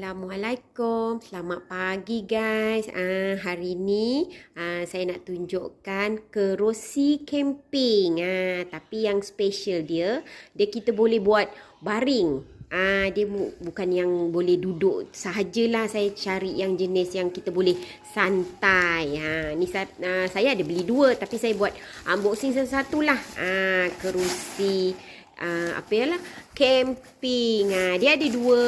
Assalamualaikum, selamat pagi guys. Hari ni saya nak tunjukkan kerusi camping. Tapi yang special dia kita boleh buat baring. Dia bukan yang boleh duduk sahajalah. Saya cari yang jenis yang kita boleh santai. Ni saya ada beli dua, tapi saya buat unboxing satu-satu lah. Kerusi camping. Dia ada dua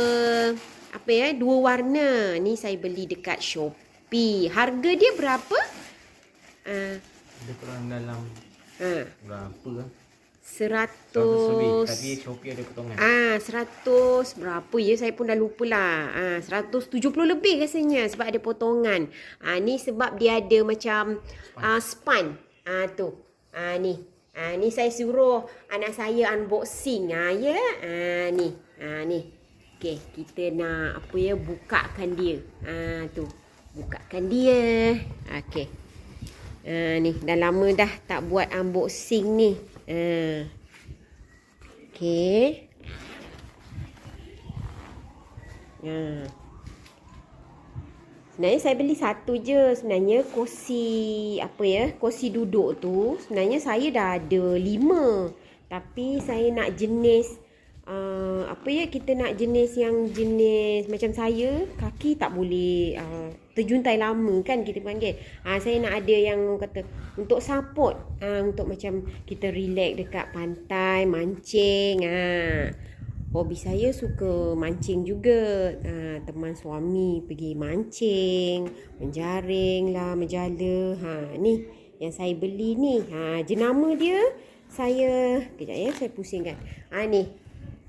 warna. Ni saya beli dekat Shopee. Harga dia berapa? Dia kurang dalam berapa lah? 100 lebih. Tadi Shopee ada potongan. 100 berapa ya? Saya pun dah lupa lah. 170 lebih rasanya sebab ada potongan. Ni sebab dia ada macam span. Tu. Ni saya suruh anak saya unboxing. Ni. Okey, kita nak bukakan dia. Tu. Bukakan dia. Okey. Ni dah lama dah tak buat unboxing ni. Okey. Sebenarnya saya beli satu je. Sebenarnya kursi duduk tu sebenarnya saya dah ada 5. Tapi saya nak jenis kita nak jenis yang jenis macam saya kaki tak boleh terjuntai lama kan kita panggil. Saya nak ada yang kata untuk support, untuk macam kita relax dekat pantai, mancing. Hobi saya suka mancing juga. Teman suami pergi mancing, menjaring lah, menjala. Ni yang saya beli ni. Jenama dia saya kejap ya, saya pusingkan. Ni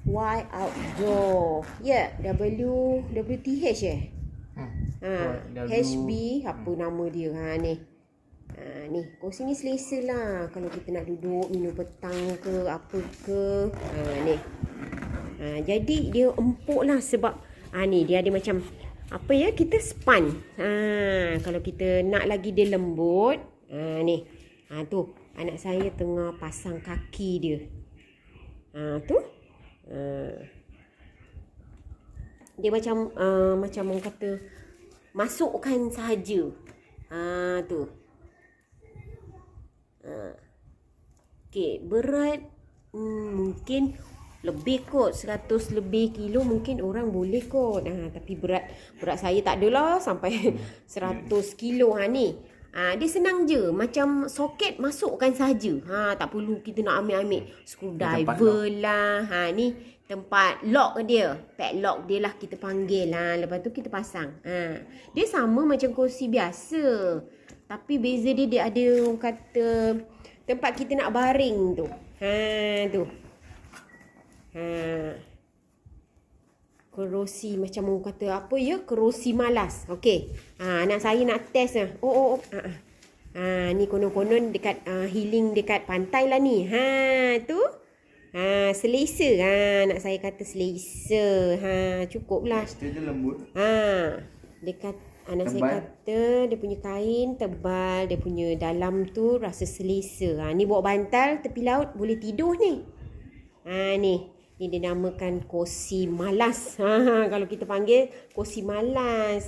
Y Outdoor. WTH HB apa nama dia. Ni. Ni kursi ni selesa lah kalau kita nak duduk minum petang ke apa ke. Ni. Jadi dia empuk lah sebab ni dia ada macam kita span. Kalau kita nak lagi dia lembut. Ni. Tu anak saya tengah pasang kaki dia. Tu. Dia macam orang kata masukkan sahaja. Tu. Okey, berat mungkin lebih kot, 100 lebih kilo mungkin orang boleh kot. Tapi berat saya tak adalah sampai 100 kilo. Ni. Dia senang je, macam soket masukkan saja. Tak perlu kita nak ambil screwdriver lah. Ni tempat lock dia, padlock dia lah kita panggil. Lepas tu kita pasang. Dia sama macam kursi biasa, tapi beza dia ada orang kata tempat kita nak baring tu. Tu. Kerusi macam orang kata kerusi malas. Okey. Anak saya nak test lah. Ni konon-konon dekat healing dekat pantai lah ni. Tu. Selesa. Anak saya kata selesa. Cukup lah. Dia lembut. Anak saya kata dia punya kain tebal, dia punya dalam tu rasa selesa. Ni bawa bantal tepi laut boleh tidur ni. Ni dia namakan kursi malas. Kalau kita panggil kursi malas.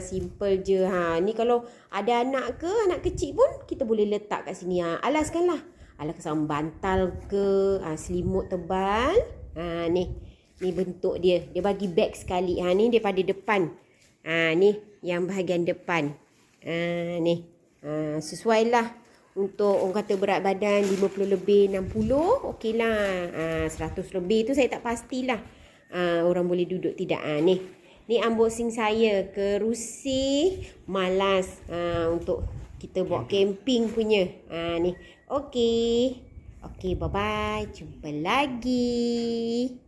Simple je. Ni kalau ada anak kecil pun kita boleh letak kat sini. Alaskanlah. Alaskan bantal ke, selimut tebal. Ni bentuk dia. Dia bagi beg sekali. Ni daripada depan. Ni yang bahagian depan. Ni. Sesuai lah. Untuk orang kata berat badan 50 lebih 60, okey lah. 100 lebih tu saya tak pastilah. Orang boleh duduk tidak. Ni unboxing saya kerusi malas untuk kita buat camping punya. Ni. Okey, bye bye. Jumpa lagi.